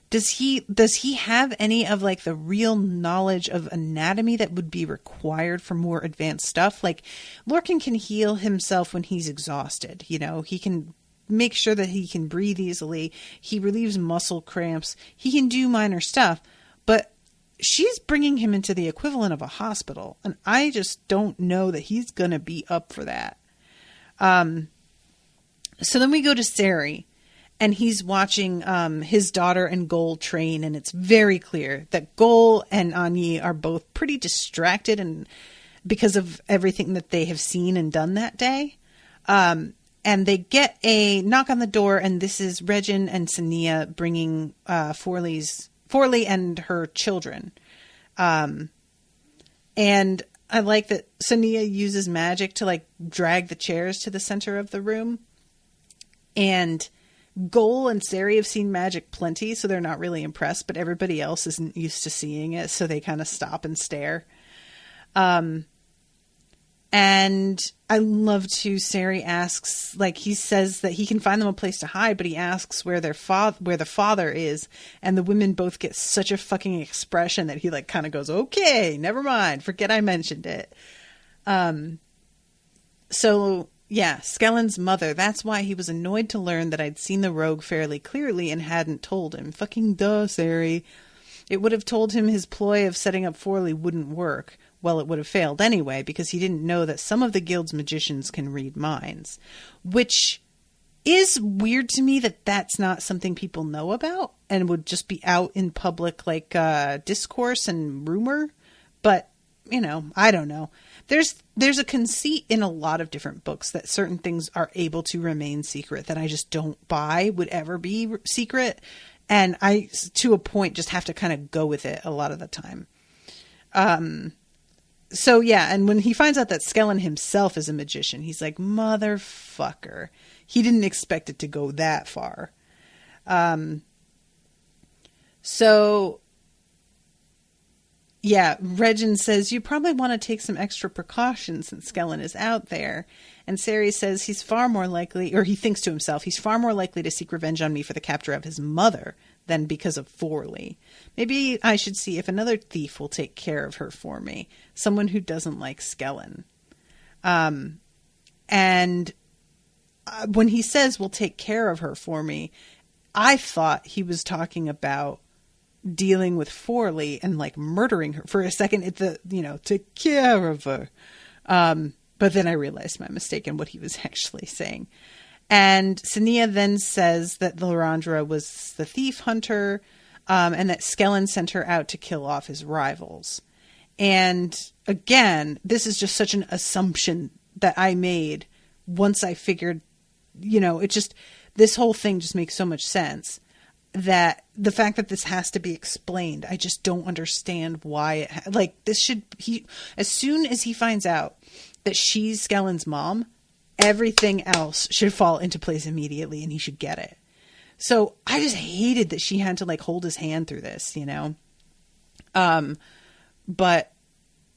Speaker 2: Does he have any of like the real knowledge of anatomy that would be required for more advanced stuff? Like Lorkin can heal himself when he's exhausted. You know, he can make sure that he can breathe easily. He relieves muscle cramps. He can do minor stuff, but she's bringing him into the equivalent of a hospital, and I just don't know that he's going to be up for that. So then we go to Sari, and he's watching his daughter and Gol train, and it's very clear that Gol and Anyi are both pretty distracted and because of everything that they have seen and done that day. And they get a knock on the door, and this is Regin and Sania bringing Forley and her children. And I like that Sania uses magic to like drag the chairs to the center of the room. And Gol and Sari have seen magic plenty, so they're not really impressed, but everybody else isn't used to seeing it, so they kind of stop and stare. And I love to, Sari asks, like, he says that he can find them a place to hide, but he asks where the father is, and the women both get such a fucking expression that he like kind of goes, okay, never mind, forget I mentioned it. So yeah, Skellin's mother, that's why he was annoyed to learn that I'd seen the rogue fairly clearly and hadn't told him. Fucking duh, Sari. It would have told him his ploy of setting up Forley wouldn't work. Well, it would have failed anyway, because he didn't know that some of the guild's magicians can read minds. Which is weird to me that that's not something people know about and would just be out in public like discourse and rumor. But, you know, I don't know. There's a conceit in a lot of different books that certain things are able to remain secret that I just don't buy would ever be secret. And I, to a point, just have to kind of go with it a lot of the time. So yeah, and when he finds out that Skellin himself is a magician, he's like, motherfucker. He didn't expect it to go that far. So yeah, Regin says, you probably want to take some extra precautions since Skellin is out there. And Sari says he's far more likely, or he thinks to himself, he's far more likely to seek revenge on me for the capture of his mother than because of Forley. Maybe I should see if another thief will take care of her for me. Someone who doesn't like Skellin. And when he says will take care of her for me, I thought he was talking about dealing with Forley and like murdering her for a second. Take care of her. But then I realized my mistake in what he was actually saying. And Sania then says that Laurandra was the thief hunter, and that Skellin sent her out to kill off his rivals. And again, this is just such an assumption that I made once I figured, this whole thing just makes so much sense that the fact that this has to be explained, I just don't understand why as soon as he finds out that she's Skellin's mom, everything else should fall into place immediately and he should get it. So I just hated that she had to like hold his hand through this, but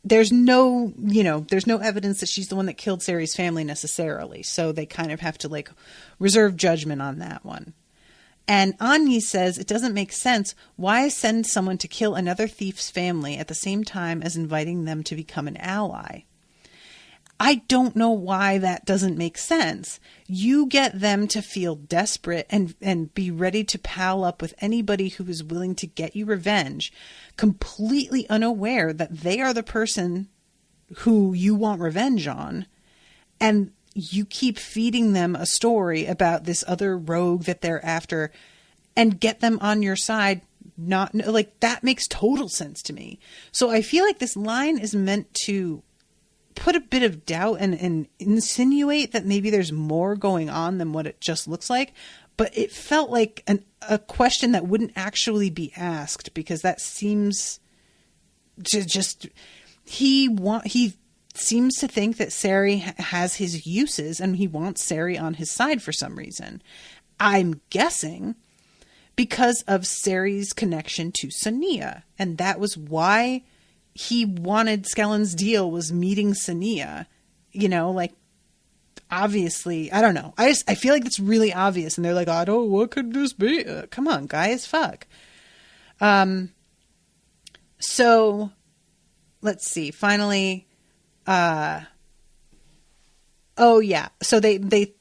Speaker 2: there's no evidence that she's the one that killed Sari's family necessarily. So they kind of have to like reserve judgment on that one. And Anyi says it doesn't make sense. Why send someone to kill another thief's family at the same time as inviting them to become an ally? I don't know why that doesn't make sense. You get them to feel desperate and be ready to pal up with anybody who is willing to get you revenge, completely unaware that they are the person who you want revenge on. And you keep feeding them a story about this other rogue that they're after and get them on your side. Not like that makes total sense to me. So I feel like this line is meant to put a bit of doubt and insinuate that maybe there's more going on than what it just looks like. But it felt like a question that wouldn't actually be asked, because that seems to just, he seems to think that Sari has his uses and he wants Sari on his side for some reason. I'm guessing because of Sari's connection to Sania. And that was why he wanted Skellin's deal, was meeting Sania, like, obviously, I don't know. I feel like it's really obvious. And they're like, what could this be? Come on, guys, fuck. So let's see. Finally, oh yeah. So they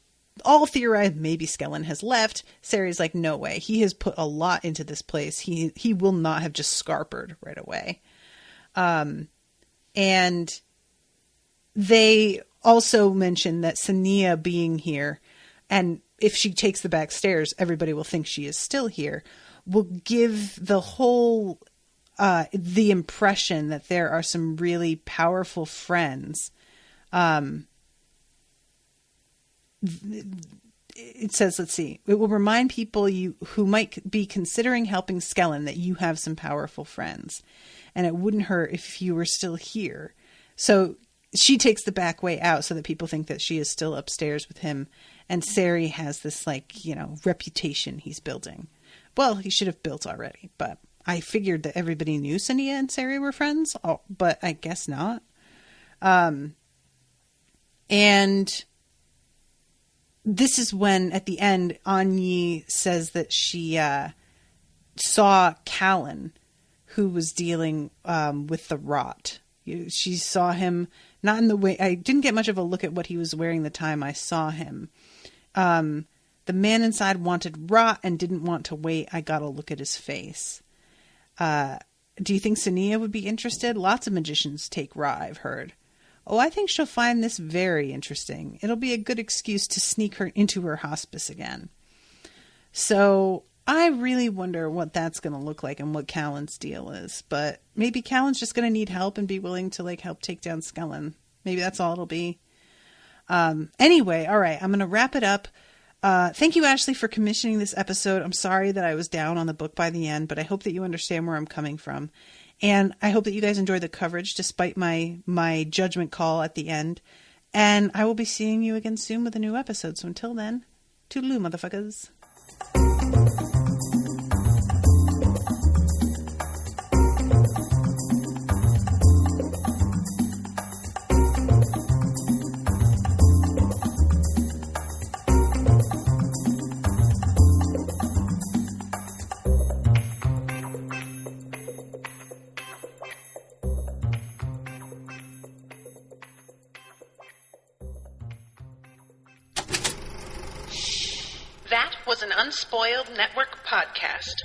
Speaker 2: all theorize maybe Skellin has left. Sari's like, no way. He has put a lot into this place. He will not have just scarpered right away. And they also mention that Sania being here, and if she takes the back stairs, everybody will think she is still here, will give the whole, the impression that there are some really powerful friends. It says, let's see, it will remind people who might be considering helping Skellin that you have some powerful friends. And it wouldn't hurt if you were still here. So she takes the back way out so that people think that she is still upstairs with him. And Sari has this, reputation he's building. Well, he should have built already. But I figured that everybody knew Sania and Sari were friends. Oh, but I guess not. And this is when, at the end, Anyi says that she saw Callan, who was dealing with the rot. She saw him, not in the way, I didn't get much of a look at what he was wearing the time I saw him. The man inside wanted rot and didn't want to wait. I got a look at his face. Do you think Sania would be interested? Lots of magicians take rot, I've heard. Oh, I think she'll find this very interesting. It'll be a good excuse to sneak her into her hospice again. So I really wonder what that's going to look like and what Callan's deal is. But maybe Callan's just going to need help and be willing to help take down Skellin. Maybe that's all it'll be. Anyway, all right, I'm going to wrap it up. Thank you, Ashleigh, for commissioning this episode. I'm sorry that I was down on the book by the end, but I hope that you understand where I'm coming from. And I hope that you guys enjoy the coverage despite my judgment call at the end. And I will be seeing you again soon with a new episode. So until then, toodaloo, motherfuckers.
Speaker 1: That was an Unspoiled Network podcast.